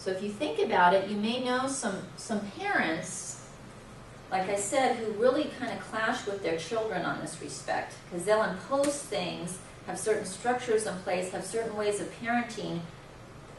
So if you think about it, you may know some parents, like I said, who really kind of clash with their children on this respect, because they'll impose things, have certain structures in place, have certain ways of parenting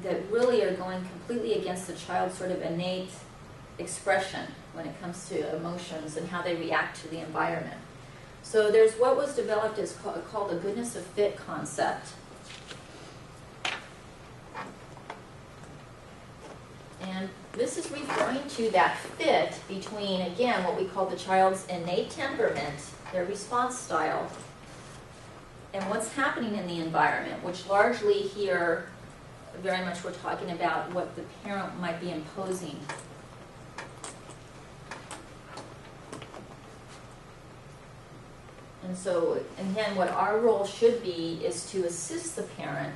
that really are going completely against the child's sort of innate expression when it comes to emotions and how they react to the environment. So there's what was developed as called the goodness of fit concept. And this is referring to that fit between, again, what we call the child's innate temperament, their response style, and what's happening in the environment, which largely here, very much we're talking about what the parent might be imposing. And so, again, what our role should be is to assist the parent,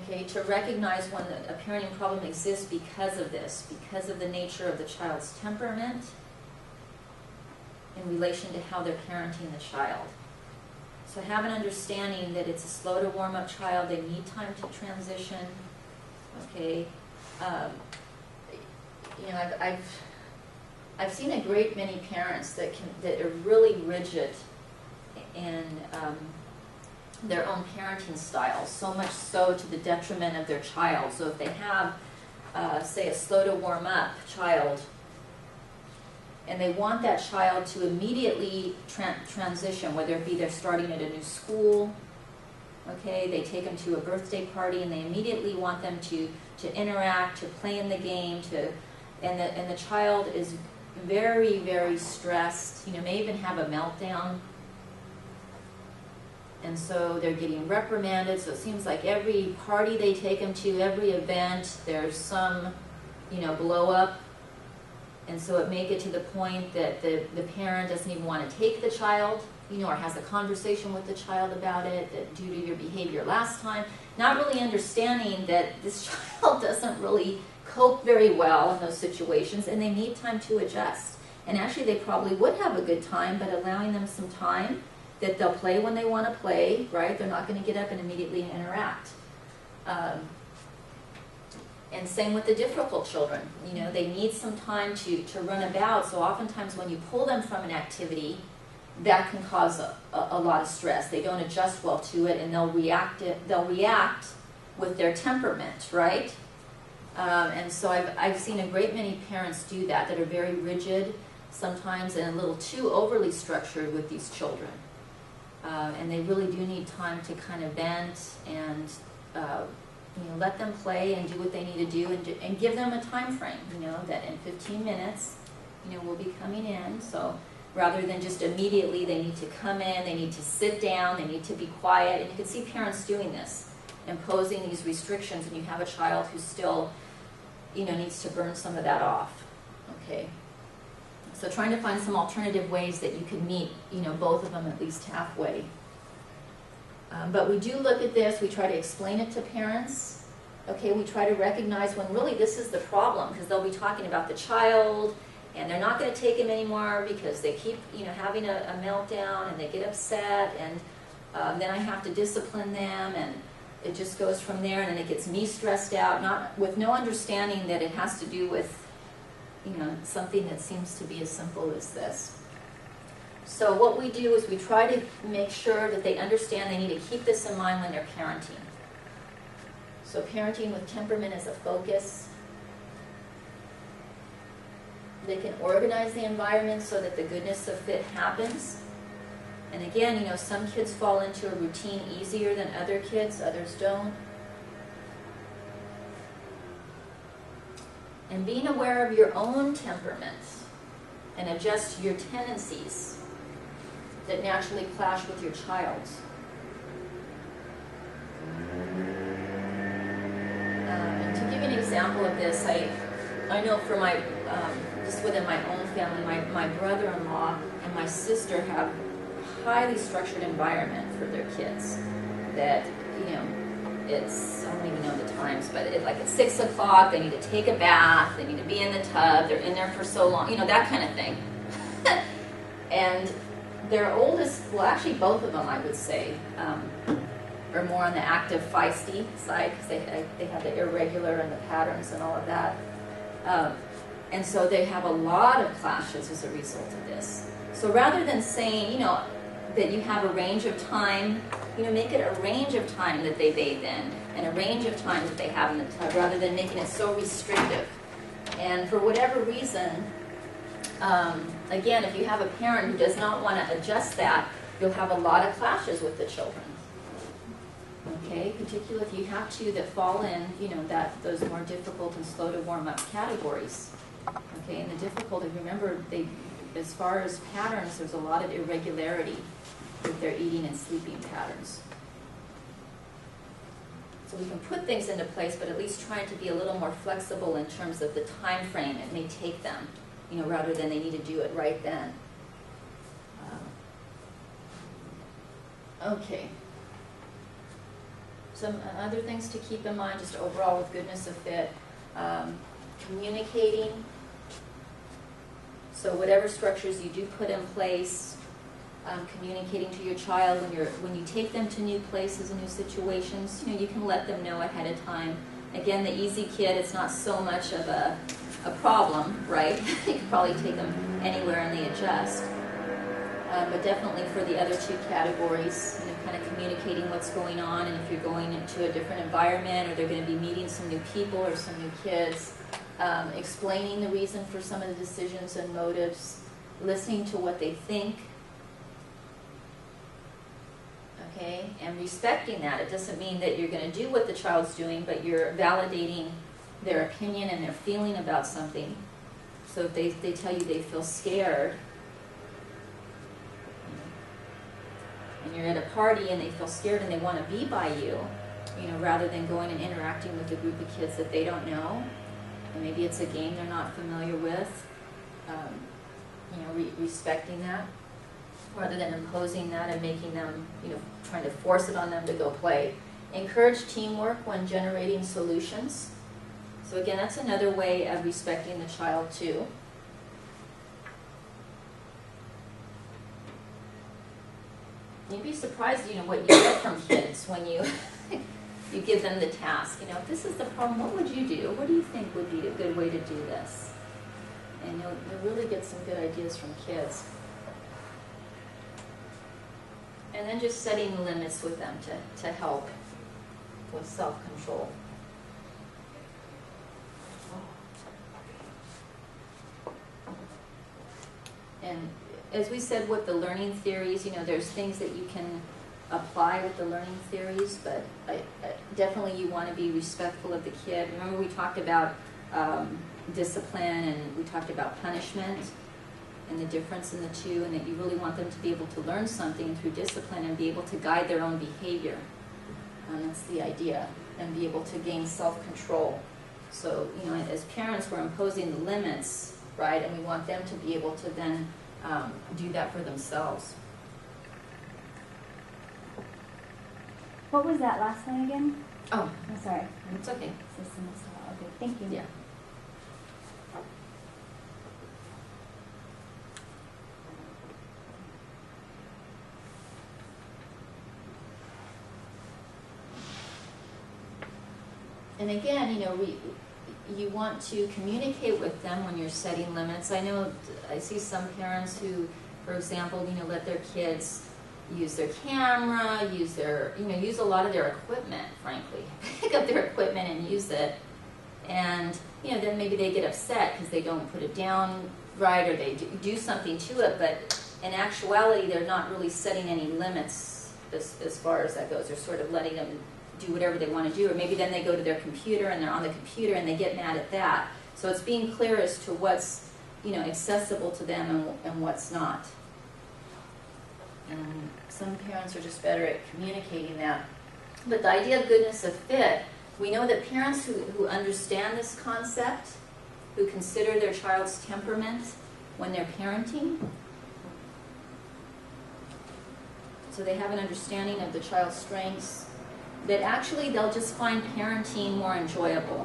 okay, to recognize when a parenting problem exists because of this, because of the nature of the child's temperament in relation to how they're parenting the child. So have an understanding that it's a slow to warm up child, they need time to transition, okay. You know, I've seen a great many parents that are really rigid in their own parenting style, so much so to the detriment of their child. So if they have, say, a slow to warm up child, and they want that child to immediately transition, whether it be they're starting at a new school, okay, they take them to a birthday party and they immediately want them to interact, to play in the game, and the child is very, very stressed, you know, may even have a meltdown. And so they're getting reprimanded, so it seems like every party they take them to, every event, there's some, you know, blow up. And so it may get to the point that the parent doesn't even want to take the child, you know, or has a conversation with the child about it, that due to your behavior last time, not really understanding that this child doesn't really cope very well in those situations, and they need time to adjust. And actually they probably would have a good time, but allowing them some time that they'll play when they want to play, right? They're not going to get up and immediately interact. And same with the difficult children. You know, they need some time to run about, so oftentimes when you pull them from an activity, that can cause a lot of stress. They don't adjust well to it, and they'll react with their temperament, right? And so I've seen a great many parents do that are very rigid sometimes and a little too overly structured with these children. And they really do need time to kind of vent and you know, let them play and do what they need to do, and give them a time frame, you know, that in 15 minutes, you know, we'll be coming in. So rather than just immediately, they need to come in, they need to sit down, they need to be quiet. And you can see parents doing this, imposing these restrictions, and you have a child who still, you know, needs to burn some of that off, okay? So trying to find some alternative ways that you can meet, you know, both of them at least halfway. But we do look at this, we try to explain it to parents, okay? We try to recognize when really this is the problem, because they'll be talking about the child, and they're not going to take him anymore because they keep, you know, having a meltdown, and they get upset, and then I have to discipline them, and it just goes from there, and then it gets me stressed out, with no understanding that it has to do with, you know, something that seems to be as simple as this. So what we do is we try to make sure that they understand they need to keep this in mind when they're parenting. So parenting with temperament as a focus. They can organize the environment so that the goodness of fit happens. And again, you know, some kids fall into a routine easier than other kids, others don't. And being aware of your own temperament and adjust to your tendencies that naturally clash with your child's. And to give you an example of this, I know for my, just within my own family, my brother-in-law and my sister have a highly structured environment for their kids that, you know, it's, I don't even know the times, but like at 6 o'clock, they need to take a bath, they need to be in the tub, they're in there for so long, you know, that kind of thing. And their oldest, well actually both of them I would say, are more on the active, feisty side because they have the irregular and the patterns and all of that. And so they have a lot of clashes as a result of this. So rather than saying, that you have a range of time, make it a range of time that they bathe in and a range of time that they have in the tub rather than making it so restrictive. And for whatever reason, again, if you have a parent who does not want to adjust that, you'll have a lot of clashes with the children. Okay, particularly if you have two that fall in, those more difficult and slow to warm up categories. Okay, and the difficulty, remember, as far as patterns, there's a lot of irregularity with their eating and sleeping patterns. So we can put things into place, but at least trying to be a little more flexible in terms of the time frame it may take them, rather than they need to do it right then. Okay. Some other things to keep in mind, just overall with goodness of fit, communicating. So whatever structures you do put in place, communicating to your child when you take them to new places and new situations, you can let them know ahead of time. Again, the easy kid, it's not so much of a problem, right? You can probably take them anywhere and they adjust. But definitely for the other two categories, kind of communicating what's going on, and if you're going into a different environment or they're going to be meeting some new people or some new kids, explaining the reason for some of the decisions and motives, listening to what they think, okay, and respecting that. It doesn't mean that you're going to do what the child's doing, but you're validating their opinion and their feeling about something. So if they tell you they feel scared, and you're at a party and they feel scared and they want to be by you, rather than going and interacting with a group of kids that they don't know, and maybe it's a game they're not familiar with, respecting that, rather than imposing that and making them, trying to force it on them to go play. Encourage teamwork when generating solutions. So again, that's another way of respecting the child too. You'd be surprised, what you get from kids when you you give them the task. If this is the problem, what would you do? What do you think would be a good way to do this? And you'll really get some good ideas from kids. And then just setting limits with them to help with self-control. And as we said with the learning theories, there's things that you can apply with the learning theories, but definitely you want to be respectful of the kid. Remember we talked about discipline, and we talked about punishment and the difference in the two, and that you really want them to be able to learn something through discipline and be able to guide their own behavior. And that's the idea, and be able to gain self-control. So, as parents, we're imposing the limits, right, and we want them to be able to then do that for themselves. What was that last one again? Oh, I'm sorry. it's okay. System of thought. Okay, thank you. Yeah. And again, you want to communicate with them when you're setting limits. I know I see some parents who, for example, let their kids use their camera, use a lot of their equipment, frankly. Pick up their equipment and use it. And, then maybe they get upset because they don't put it down right, or they do something to it, but in actuality, they're not really setting any limits as far as that goes. They're sort of letting them do whatever they want to do, or maybe then they go to their computer and they're on the computer and they get mad at that. So it's being clear as to what's accessible to them and what's not. And some parents are just better at communicating that. But the idea of goodness of fit, we know that parents who understand this concept, who consider their child's temperament when they're parenting, so they have an understanding of the child's strengths, that actually they'll just find parenting more enjoyable.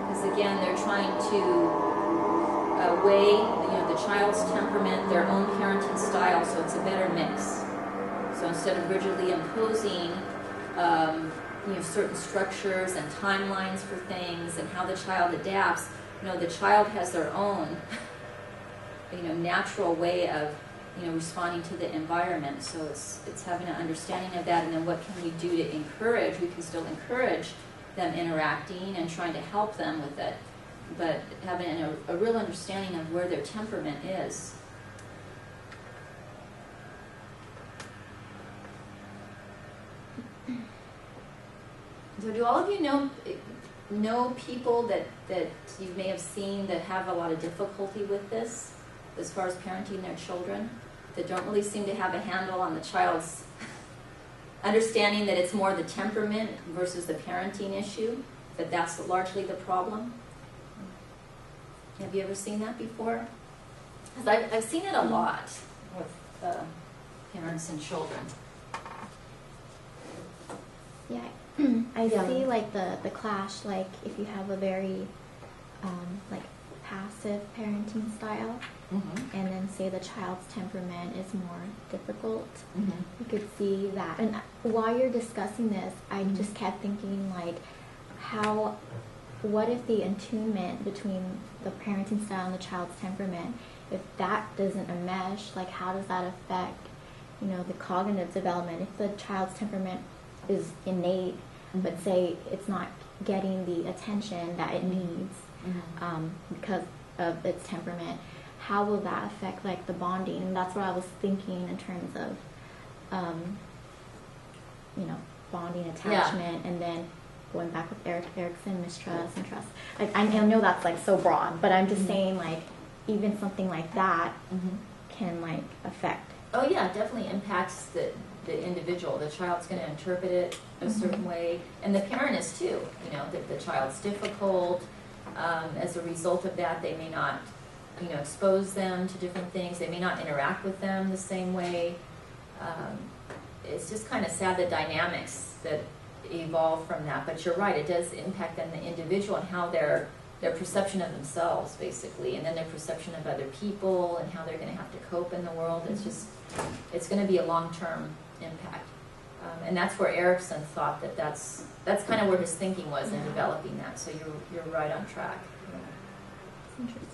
Because again, they're trying to weigh the child's temperament, their own parenting style, so it's a better mix. So instead of rigidly imposing, certain structures and timelines for things and how the child adapts, the child has their own, natural way of, responding to the environment. So it's having an understanding of that, and then what can we do to encourage? We can still encourage them interacting and trying to help them with it, but having a real understanding of where their temperament is. So do all of you know people that you may have seen that have a lot of difficulty with this as far as parenting their children, that don't really seem to have a handle on the child's understanding that it's more the temperament versus the parenting issue, that's largely the problem? Have you ever seen that before? Because I've seen it a lot with parents and children. Yeah, I see like the clash, like if you have a very like passive parenting style, and then say the child's temperament is more difficult, you could see that. And while you're discussing this, I just kept thinking like, what if the attunement between the parenting style and the child's temperament, if that doesn't mesh, like how does that affect, the cognitive development? If the child's temperament is innate, but say it's not getting the attention that it needs because of its temperament, how will that affect like the bonding? And that's what I was thinking in terms of bonding, attachment, and then going back with Erikson, mistrust and trust. Like I know that's like so broad, but I'm just saying like even something like that can like affect. Oh yeah, it definitely impacts the individual. The child's going to interpret it a certain way, and the parent is too. That the child's difficult. As a result of that, they may not, expose them to different things. They may not interact with them the same way. It's just kind of sad, the dynamics that evolve from that. But you're right, it does impact on the individual and how their perception of themselves, basically, and then their perception of other people and how they're going to have to cope in the world. It's going to be a long-term impact. And that's where Erikson thought that's kind of where his thinking was in developing that. So you're right on track. It's interesting.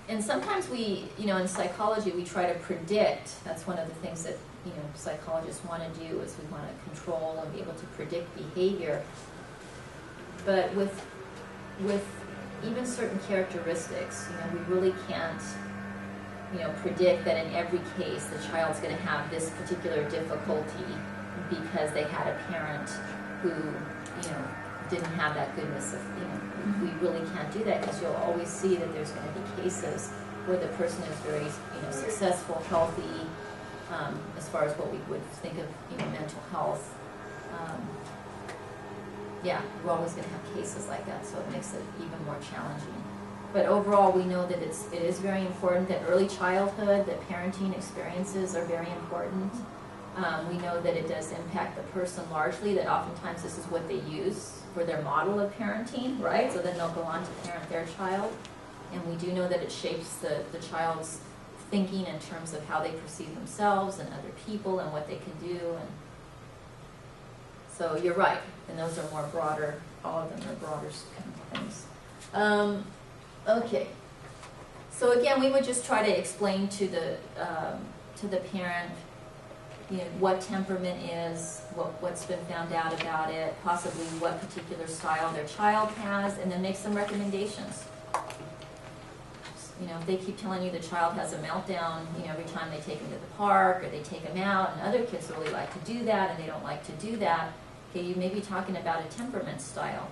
And sometimes we, in psychology, we try to predict. That's one of the things that, psychologists want to do, is we want to control and be able to predict behavior. But with even certain characteristics, we really can't, predict that in every case the child's going to have this particular difficulty because they had a parent who, didn't have that goodness of, we really can't do that, because you'll always see that there's going to be cases where the person is very, successful, healthy, as far as what we would think of, mental health. Yeah, we're always going to have cases like that, so it makes it even more challenging. But overall, we know that it is very important that early childhood, that parenting experiences are very important. We know that it does impact the person largely, that oftentimes this is what they use for their model of parenting, right? So then they'll go on to parent their child. And we do know that it shapes the child's thinking in terms of how they perceive themselves and other people and what they can do. And so you're right, and those are more broader, all of them are broader kind of things. Okay, so again, we would just try to explain to the parent, what temperament is, what's been found out about it, possibly what particular style their child has, and then make some recommendations. If they keep telling you the child has a meltdown, every time they take him to the park or they take him out, and other kids really like to do that and they don't like to do that, okay, you may be talking about a temperament style.